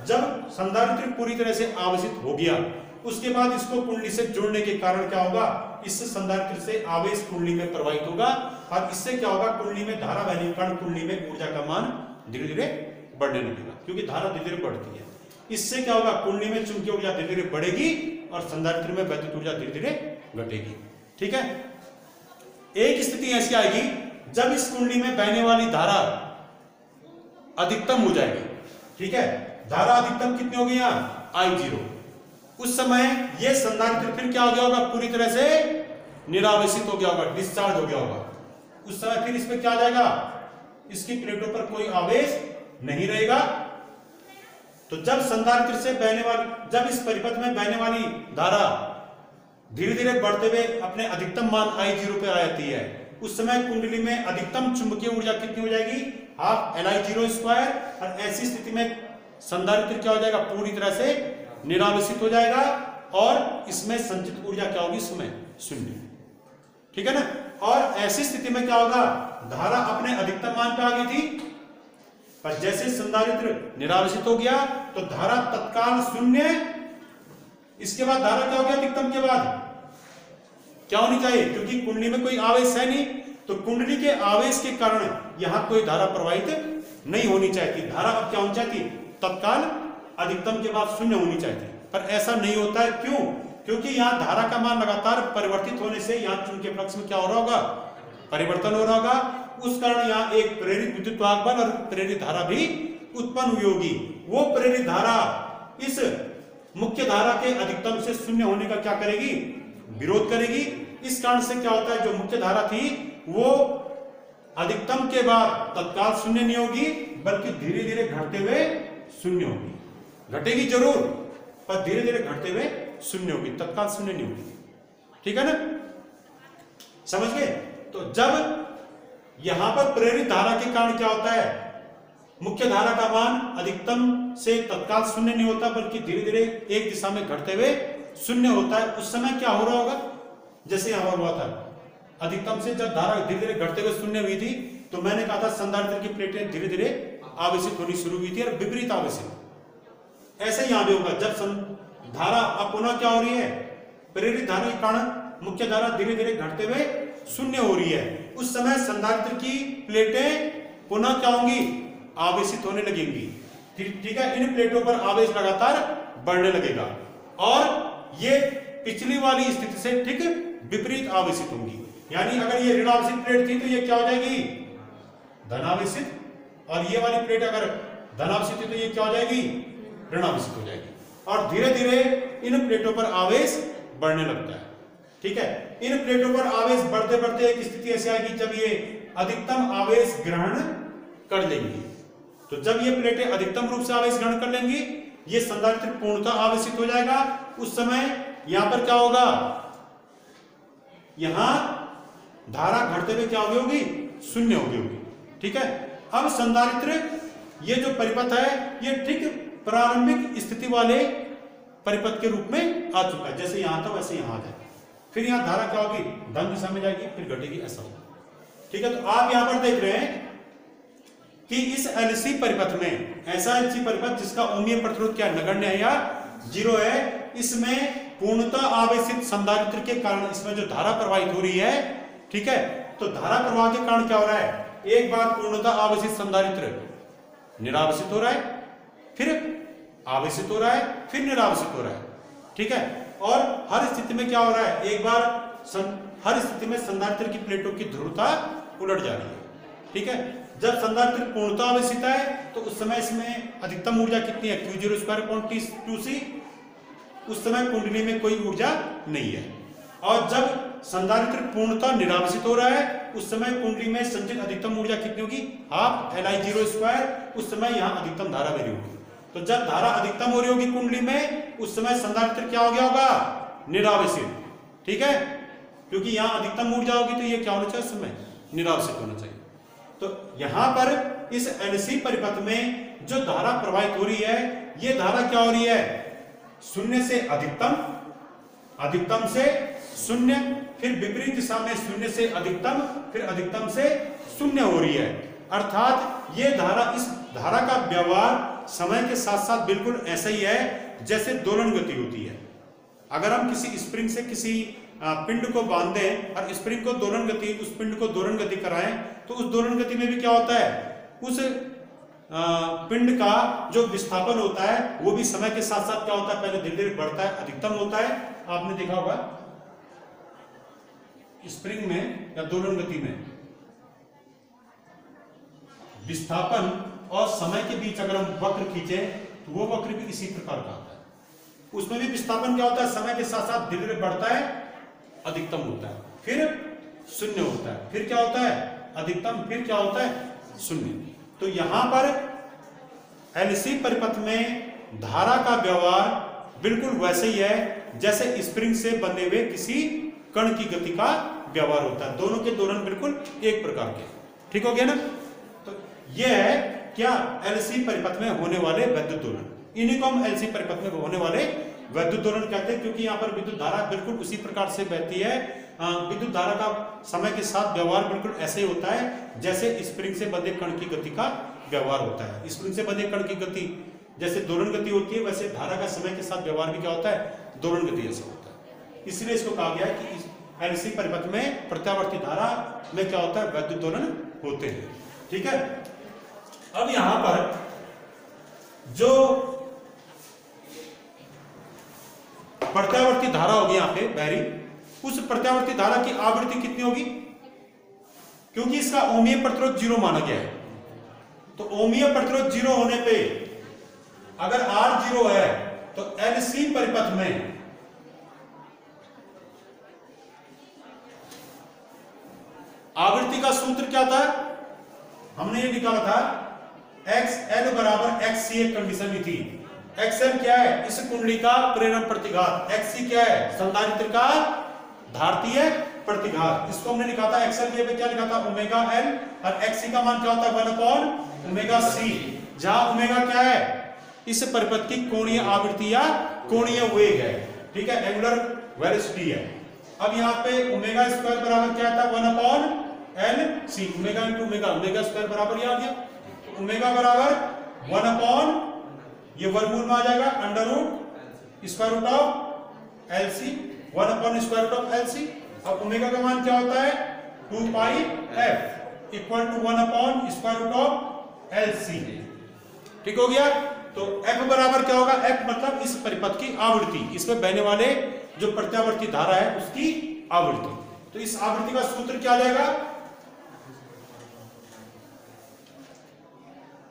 जब संधारित्र पूरी तरह से आवेशित हो गया, उसके बाद इसको कुंडली से जोड़ने के कारण क्या होगा, इस संधारित्र से आवेश कुंडली में प्रवाहित होगा और इससे क्या होगा, कुंडली में धारा बहने के कारण कुंडली में ऊर्जा का मान धीरे धीरे बढ़ने लगेगा। क्योंकि धारा धीरे धीरे बढ़ती है, इससे क्या होगा, कुंडली में चुंबकीय ऊर्जा धीरे धीरे बढ़ेगी और संधारित्र में वैद्युत ऊर्जा धीरे धीरे घटेगी। ठीक है। एक स्थिति ऐसी आएगी जब इस कुंडली में बहने वाली धारा अधिकतम हो जाएगी। ठीक है, धारा अधिकतम कितनी होगी, यहां I0। उस समय यह संधारित्र फिर क्या हो गया होगा, पूरी तरह से निरावेशित हो गया होगा, डिस्चार्ज हो गया होगा। उस समय फिर इसमें क्या आ जाएगा, इसकी प्लेटों पर कोई आवेश नहीं रहेगा। तो जब संधारित्र से बहने वाली, जब इस परिपथ में बहने वाली धारा धीरे धीरे बढ़ते हुए अपने अधिकतम मान I0 पे आ जाती है, उस समय कुंडली में अधिकतम चुंबकीय ऊर्जा कितनी हो जाएगी, हाफ Li0²। और ऐसी स्थिति में संधारित्र क्या हो जाएगा, पूरी तरह से निरावेशित हो जाएगा और इसमें संचित ऊर्जा क्या होगी, इसमें शून्य। ठीक है ना। और ऐसी स्थिति में क्या होगा, धारा अपने अधिकतम मान पे आ गई थी, पर जैसे संधारित्र निरावेशित हो गया तो धारा तत्काल शून्य। इसके बाद धारा क्या हो गया, अधिकतम के बाद क्या होनी चाहिए, क्योंकि कुंडली में कोई आवेश है नहीं, तो कुंडली के आवेश के कारण यहां कोई धारा प्रवाहित नहीं होनी चाहिए। धारा अब क्या होनी चाहिए, तत्काल अधिकतम के बाद शून्य होनी चाहिए, पर ऐसा नहीं होता है। क्यों? क्योंकि यहाँ धारा का मान लगातार परिवर्तित होने से यहाँ चुंबकीय फ्लक्स में क्या हो रहा होगा, परिवर्तन हो रहा होगा। उस कारण यहाँ एक प्रेरित विद्युत वाहक बल और प्रेरित धारा भी उत्पन्न हुई होगी। वो प्रेरित धारा इस मुख्य धारा के अधिकतम से शून्य होने का क्या करेगी, विरोध करेगी। इस कारण से क्या होता है, जो मुख्य धारा थी वो अधिकतम के बाद तत्काल शून्य नहीं होगी, बल्कि धीरे धीरे घटते हुए शून्य होगी। घटेगी जरूर, पर धीरे धीरे घटते हुए शून्य होगी, तत्काल शून्य नहीं होगी। ठीक है ना, समझ गए। तो जब यहां पर प्रेरित धारा के कारण क्या होता है, मुख्य धारा का मान अधिकतम से तत्काल शून्य नहीं होता, बल्कि धीरे धीरे एक दिशा में घटते हुए शून्य होता है। उस समय क्या हो रहा होगा, जैसे यहां पर हुआ था, अधिकतम से जब धारा धीरे धीरे घटते हुए शून्य हुई थी, तो मैंने कहा था संधारित्र की प्लेटें धीरे धीरे आवेशित होनी शुरू हुई थी और विपरीत आवेशित। ऐसे यहां भी होगा, जब धारा अब पुनः क्या हो रही है, प्रेरित धारा के कारण मुख्य धारा धीरे धीरे घटते हुए शून्य हो रही है, उस समय संधारित्र की प्लेटें पुनः क्या होंगी, आवेशित होने लगेंगी। ठीक है, इन प्लेटों पर आवेश लगातार बढ़ने लगेगा और ये पिछली वाली स्थिति से ठीक विपरीत आवेशित होंगी। यानी अगर ये ऋणावेशित प्लेट थी तो ये क्या हो जाएगी, धनावेशित, और ये वाली प्लेट अगर धनावेशित थी तो ये क्या हो जाएगी, ऋणावेशित हो जाएगी। और धीरे धीरे इन प्लेटों पर आवेश बढ़ने लगता है। ठीक है, इन प्लेटों पर आवेश बढ़ते बढ़ते एक स्थिति ऐसी आएगी जब ये अधिकतम आवेश ग्रहण कर लेंगी। तो जब ये प्लेटें अधिकतम रूप से आवेश ग्रहण कर लेंगी, ये संधारित्र पूर्णतः आवेशित हो जाएगा। उस समय यहां पर क्या होगा, यहां धारा घटते हुए क्या होगी, शून्य होगी। ठीक है, अब संधारित्र ये जो परिपथ है ये ठीक प्रारंभिक स्थिति वाले परिपथ के रूप में आ चुका है। जैसे यहां था वैसे यहां आ जाएगा, फिर यहां धारा क्या होगी, धन दिशा में जाएगी, फिर घटेगी, ऐसा होगा। ठीक है, तो आप यहां पर देख रहे हैं कि इस एलसी परिपथ में, ऐसा एलसी परिपथ जिसका ओमीय प्रतिरोध क्या नगण्य है या जीरो है, इसमें पूर्णतः आवेशित संधारित्र के कारण इसमें जो धारा प्रवाहित हो रही है, ठीक है, तो धारा प्रवाह के कारण क्या हो रहा है, एक बार पूर्णतः आवेशित संधारित्र निरावेशित हो रहा है, फिर आवेशित हो रहा है, फिर निरावेशित हो रहा है। ठीक है, और हर स्थिति में क्या हो रहा है, एक बार हर स्थिति में संधारित्र की प्लेटों की ध्रुवता उलट जा रही है। ठीक है, जब संधारित्र पूर्णतः आवेशित है तो उस समय इसमें अधिकतम ऊर्जा कितनी है, Q0² उस समय कुंडली में कोई ऊर्जा नहीं है। और जब संधारित्र पूर्णतः निरावेशित हो रहा है उस समय कुंडली में संचित अधिकतम ऊर्जा कितनी होगी, ½ Li02। उस समय यहां अधिकतम धारा बह रही होगी। तो जब धारा अधिकतम हो रही होगी कुंडली में, उस समय संधारित्र क्या हो गया होगा, निरावेशित। ठीक है, क्योंकि यहां अधिकतम ऊर्जा होगी तो ये क्या होना चाहिए, समय निरावेशित होना चाहिए। तो यहां पर इस एलसी परिपथ में जो धारा प्रवाहित हो रही है, ये धारा क्या हो रही है, शून्य से अधिकतम, अधिकतम से शून्य, फिर विपरीत दिशा में शून्य से अधिकतम, फिर अधिकतम से शून्य हो रही है। अर्थात ये धारा, इस धारा का व्यवहार समय के साथ साथ बिल्कुल ऐसा ही है जैसे दोलन गति होती है। अगर हम किसी स्प्रिंग से किसी पिंड को बांध दें और स्प्रिंग को दोलन गति, उस पिंड को दोलन गति कराएं, तो उस दोलन गति में भी क्या होता है, उस पिंड का जो विस्थापन होता है वो भी समय के साथ साथ क्या होता है, पहले धीरे धीरे बढ़ता है, अधिकतम होता है। आपने देखा होगा स्प्रिंग में या दोलन गति में विस्थापन और समय के बीच अगर हम वक्र खींचे तो वो वक्र भी इसी प्रकार का आता है। उसमें भी विस्थापन क्या होता है, समय के साथ साथ धीरे धीरे बढ़ता है, अधिकतम होता है, फिर शून्य होता है, फिर क्या होता है, अधिकतम, फिर क्या होता है, शून्य। तो यहां पर एलसी परिपथ में धारा का व्यवहार बिल्कुल वैसे ही है जैसे स्प्रिंग से बने हुए किसी कण की गति का व्यवहार होता है। दोनों के दोलन बिल्कुल एक प्रकार के। ठीक हो गया ना। तो यह है क्या, एलसी परिपथ में होने वाले वैद्युत दोलन। इन्हीं को हम एलसी परिपथ में होने वाले वैद्युत दोलन कहते हैं, क्योंकि यहाँ पर विद्युत धारा बिल्कुल उसी प्रकार से बहती है। विद्युत धारा का समय के साथ व्यवहार बिल्कुल ऐसे ही होता है जैसे स्प्रिंग से बंधे कण की गति का व्यवहार होता है। स्प्रिंग से बंधे कण की गति जैसे दोलन गति होती है, वैसे धारा का समय के साथ व्यवहार भी क्या होता है, दोलन गति ऐसा होता है। इसलिए इसको कहा गया है कि एलसी परिपथ में प्रत्यावर्ती धारा में क्या होता है, वैद्युत दोलन होते हैं। ठीक है, अब यहां पर जो प्रत्यावर्ती धारा होगी यहाँ पे बहरी, उस प्रत्यावर्ती धारा की आवृत्ति कितनी होगी, क्योंकि इसका ओमीय प्रतिरोध 0 माना गया है। तो ओमीय प्रतिरोध 0 होने पे अगर R 0 है तो LC परिपथ में आवृत्ति का सूत्र क्या था? हमने ये निकाला था XL बराबर XC। एक कंडीशन भी थी। XL क्या है? इस कुंडली का प्रेरण प्रतिघात। XC क्या है? संधारित्र का धारतीय प्रतिघात। इसको हमने लिखा था XL के पे क्या लिखा था? Omega L। और XC का मान क्या होता है? 1 ओमेगा C। जहां ओमेगा क्या है? इस परिपथ की कोणीय आवृत्ति या कोणीय वेग है। ठीक है, एंगुलर वेलोसिटी है। अब यहाँ पे ओमेगा स्क्वायर बराबर क्या था? 1 L C। Omega into omega, omega square बराबर ये आ गया। तो ओमेगा बराबर 1 ये वर्गमूल में आ जाएगा under root square root of LC। 1 square root of LC। अब ओमेगा का मान क्या होता है? 2 pi f equal to 1 square root of LC। ठीक हो गया। तो F बराबर क्या होगा? F मतलब इस परिपथ की आवृत्ति, इसमें बहने वाले जो प्रत्यावर्ती धारा है उसकी आवृत्ति। तो इस आवृत्ति का सूत्र क्या आ जाएगा?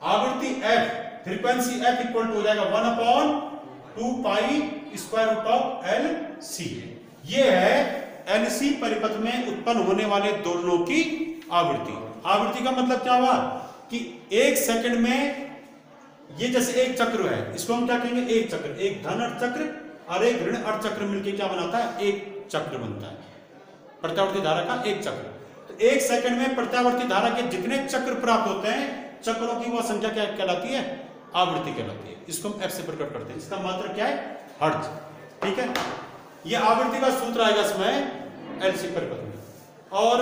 आवृत्ति F, frequency F equal to हो जाएगा 1/2 pi square root of LC। ये है LC परिपथ में उत्पन्न होने वाले दोलनों की आवृत्ति। आवृत्ति का मतलब क्या हुआ कि 1 सेकंड में ये जैसे एक चक्र है, इसको हम क्या कहेंगे? एक चक्र। एक धन अर्धचक्र और एक ऋण अर्धचक्र मिलकर क्या बनाता है? एक चक्र बनता है, प्रत्यावर्ती धारा का एक चक्र। तो 1 सेकंड में प्रत्यावर्ती धारा के जितने चक्र प्राप्त होते हैं, चक्रों की वह संख्या क्या कहलाती है? आवृत्ति कहलाती है। इसको हम F से प्रकट करते हैं। इसका मात्रक क्या है? हर्ट्ज। ठीक है, यह आवृत्ति का सूत्र आएगा इसमें LC परिपथ में। और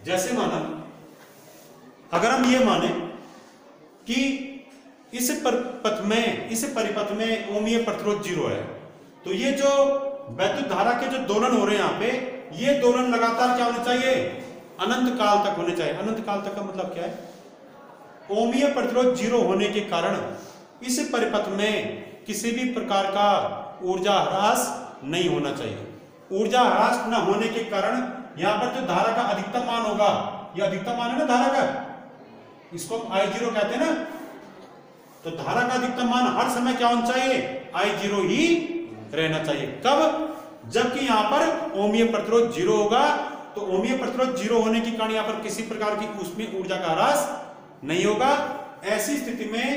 जैसे माना, अगर हम ये माने कि इस परिपथ में ओमीय प्रतिरोध 0 है, तो ये जो वैद्युत धारा के जो दोलन हो रहे हैं यहाँ पे, ये दोलन लगातार क्या होने चाहिए? अनंत काल तक होने चाहिए। अनंत काल तक का मतलब क्या है? ओमीय प्रतिरोध 0 होने के कारण इस परिपथ में किसी भी प्रकार का ऊर्जा ह्रास नहीं होना चाहिए। ऊर्जा ह्रास न होने के कारण यहां पर जो धारा का अधिकतम मान होगा, ये अधिकतम मान है ना धारा का, इसको हम I0 कहते हैं ना। तो धारा का अधिकतम मान हर समय क्या होना चाहिए? I0 ही रहना चाहिए। कब? जबकि यहां पर ओमीय प्रतिरोध 0 होगा। तो ओमीय प्रतिरोध 0 होने के कारण यहां पर किसी प्रकार की उसमें ऊर्जा का ह्रास नहीं होगा। ऐसी स्थिति में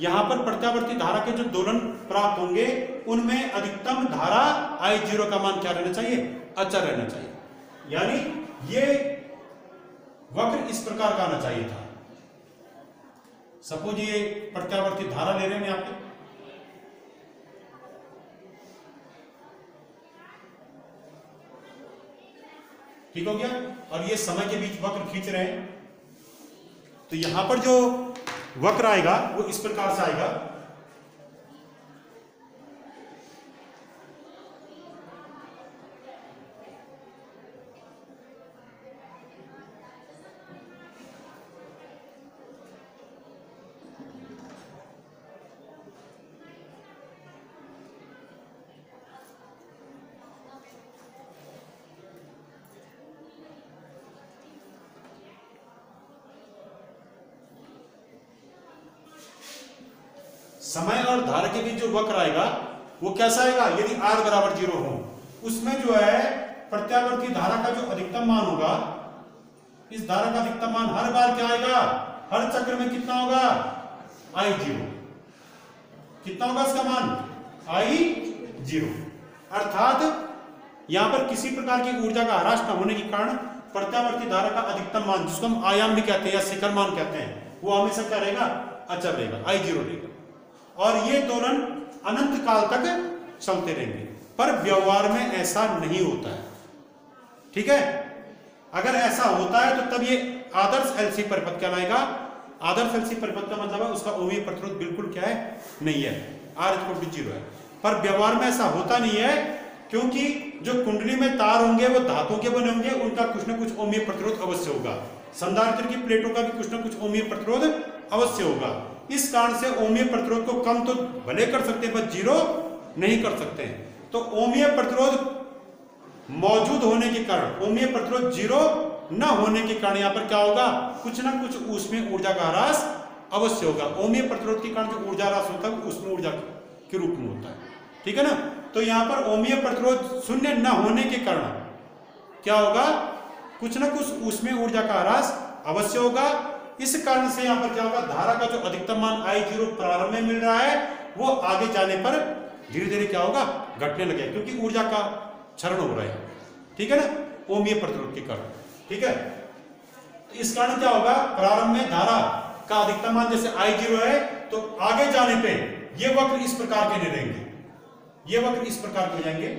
यहां पर प्रत्यावर्ती धारा के जो दोलन प्राप्त होंगे, उनमें अधिकतम धारा I0 का मान क्या रहना चाहिए? अचर रहना चाहिए। यानी ये वक्र इस प्रकार का आना चाहिए था। सपोज ये प्रत्यावर्ती धारा ले रहे हैं यहाँ पे, ठीक हो गया, और ये समय के बीच वक्र खींच रहे हैं। तो यहां पर जो वक्र आएगा वो इस प्रकार से आएगा। समय और धारा के बीच जो वक्र आएगा वो कैसा आएगा? यदि R बराबर 0 हो, उसमें जो है प्रत्यावर्ती धारा का जो अधिकतम मान होगा, इस धारा का अधिकतम मान हर बार क्या आएगा? हर चक्र में कितना होगा? I0। कितना होगा इसका मान? I0। अर्थात यहां पर किसी प्रकार की ऊर्जा का ह्रास न होने के कारण प्रत्यावर्ती धारा का अधिकतम मान, जिसको हम आयाम भी कहते हैं या शिखर मान कहते हैं, वो हमेशा क्या रहेगा? अचर रहेगा, I0 रहेगा। और ये दोलन अनंत काल तक चलते रहेंगे। पर व्यवहार में ऐसा नहीं होता है। ठीक है, अगर ऐसा होता है तो तब ये आदर्श LC परिपथ कहलाएगा। आदर्श LC परिपथ का मतलब है उसका ओमीय प्रतिरोध बिल्कुल क्या है? नहीं है, R=0 है। पर व्यवहार में ऐसा होता नहीं है, क्योंकि जो कुंडली में तार होंगे वो धातु के बने होंगे, उनका कुछ न कुछ ओमीय प्रतिरोध अवश्य होगा। संधारित्र की प्लेटों का भी कुछ न कुछ ओमीय प्रतिरोध अवश्य होगा। इस कारण से ओमीय प्रतिरोध को कम तो भले कर सकते हैं, पर 0 नहीं कर सकते हैं। तो ओमीय प्रतिरोध मौजूद होने के कारण, ओमीय प्रतिरोध 0 न होने के कारण यहाँ पर क्या होगा, कुछ ना कुछ उसमें ऊर्जा का ह्रास अवश्य होगा। ओमीय प्रतिरोध के कारण जो ऊर्जा ह्रास होता है उसमें ऊर्जा के रूप में होता है, ठीक है ना। तो यहाँ पर ओमीय प्रतिरोध शून्य न होने के कारण क्या होगा, कुछ ना कुछ उसमें ऊर्जा का ह्रास अवश्य होगा। इस कारण से यहाँ पर क्या होगा, धारा का जो अधिकतम मान I0 प्रारंभ में मिल रहा है वो आगे जाने पर धीरे धीरे क्या होगा, घटने लगे, क्योंकि ऊर्जा का क्षरण हो रहा है, ठीक है ना, ओमीय प्रतिरोध के कारण, ठीक है। तो इस कारण क्या होगा, प्रारंभ में धारा का अधिकतम मान जैसे I0 है, तो आगे जाने पे ये वक्र इस प्रकार के नहीं रहेंगे, ये वक्र इस प्रकार के हो जाएंगे,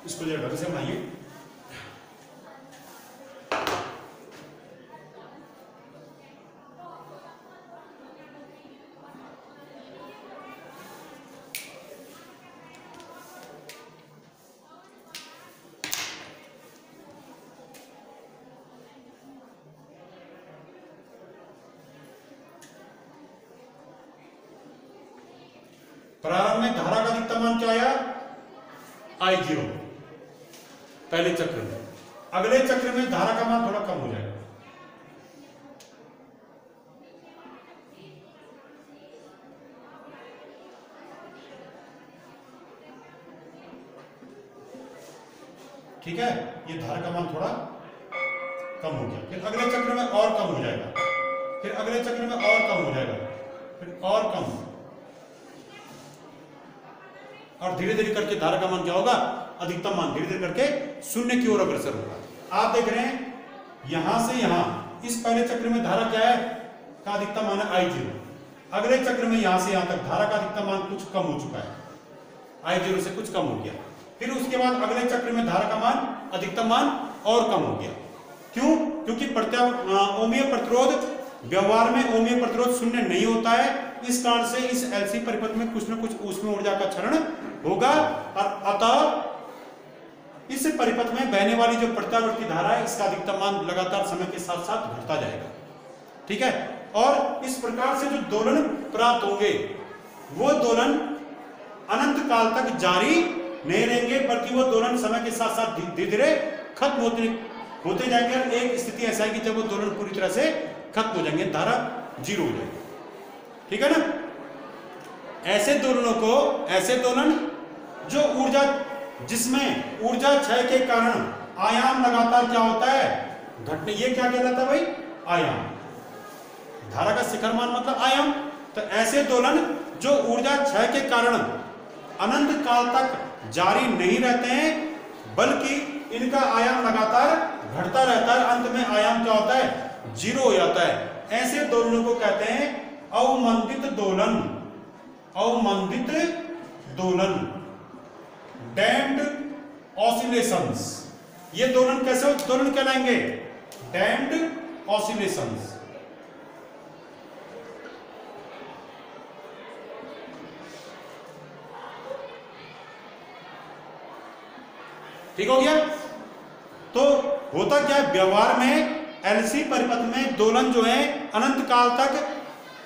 इसको जरा ढंग से बनाइए। प्रारंभ में धारा का अधिकतम मान क्या आया, I0 पहले चक्र में। अगले चक्र में धारा का मान थोड़ा कम हो जाएगा, ठीक है, ये धारा का मान थोड़ा कम हो गया। फिर अगले चक्र में और कम हो जाएगा, फिर अगले चक्र में और कम हो जाएगा, फिर और कम, और धीरे धीरे करके धारा का मान क्या होगा, अधिकतम मान धीरे धीरे करके शून्य की ओर अग्रसर होगा। आप देख रहे हैं यहां से यहां, इस पहले चक्र में धारा क्या है, का अधिकतम मान है I0। अगले चक्र में यहां से यहां तक धारा का अधिकतम मान कुछ कम हो चुका है, I0 से कुछ कम हो गया। फिर उसके बाद अगले चक्र में धारा का मान, अधिकतम मान और कम हो गया। क्यों, क्योंकि ओमीय प्रतिरोध, व्यवहार में ओमीय प्रतिरोध शून्य नहीं होता है, इस कारण से इस एलसी परिपथ में कुछ न कुछ ऊष्मीय ऊर्जा का क्षरण होगा, और अतः इस परिपथ में बहने वाली जो प्रत्यावर्ती धारा है इसका अधिकतम मान लगातार समय के साथ साथ घटता जाएगा, ठीक है। और इस प्रकार से जो दोलन प्राप्त होंगे वो दोलन अनंत काल तक जारी नहीं रहेंगे, बल्कि वो दोलन समय के साथ साथ धीरे धीरे खत्म होते जाएंगे, और एक स्थिति ऐसा है कि जब वो दोलन पूरी तरह से खत्म हो जाएंगे, धारा 0 हो जाएगी, ठीक है ना। ऐसे दोलनों को, ऐसे दोलन जो ऊर्जा, जिसमें ऊर्जा क्षय के कारण आयाम लगातार क्या होता है, घटने, ये क्या कहलाता है भाई, आयाम। धारा का शिखर मान मतलब आयाम। तो ऐसे दोलन जो ऊर्जा क्षय के कारण अनंत काल तक जारी नहीं रहते हैं, बल्कि इनका आयाम लगातार घटता रहता है, अंत में आयाम क्या होता है, 0 हो जाता है। ऐसे दोलनों को कहते हैं अवमंदित दोलन, अवमंदित दोलन, डैम्ड ऑसिलेशंस। ये दोलन कैसे दोलन कहलाएंगे, डैम्ड ऑसिलेशंस। ठीक हो गया। तो होता क्या है, व्यवहार में एलसी परिपथ में दोलन जो है अनंत काल तक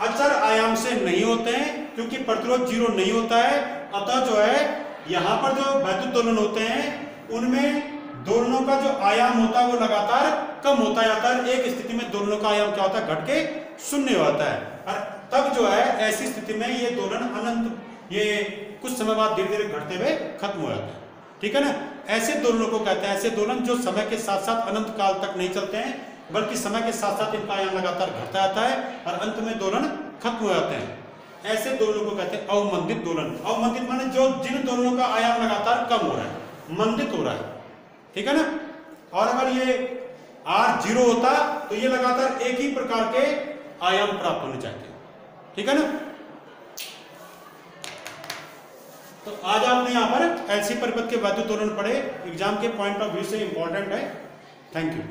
अचर आयाम से नहीं होते हैं, क्योंकि प्रतिरोध 0 नहीं होता है। अतः जो है यहाँ पर जो वैद्युत दोलन होते हैं उनमें दोलनों का जो आयाम होता है वो लगातार कम होता जाता है। एक स्थिति में दोलनों का आयाम क्या होता है, घट के 0 होता है, और तब जो है ऐसी स्थिति में ये दोलन अनंत, ये कुछ समय बाद धीरे धीरे घटते हुए खत्म हो जाता है, ठीक है ना। ऐसे दोलनों को कहते हैं, ऐसे दोलन जो समय के साथ साथ अनंत काल तक नहीं चलते हैं, बल्कि समय के साथ साथ इनका आयाम लगातार घटता जाता है और अंत में दोलन खत्म हो जाते हैं। ऐसे दोलनों को कहते हैं अवमंदित दोलन। अवमंदित माने जो, जिन दोलनों का आयाम लगातार कम हो रहा है, मंदित हो रहा है, ठीक है ना। और अगर ये R0 होता तो ये लगातार एक ही प्रकार के आयाम प्राप्त होने चाहिए, ठीक है ना। तो आज आपने यहाँ पर एलसी परिपथ के वैद्युत दोलन पढ़े, एग्जाम के पॉइंट ऑफ व्यू से इंपॉर्टेंट है। Thank you.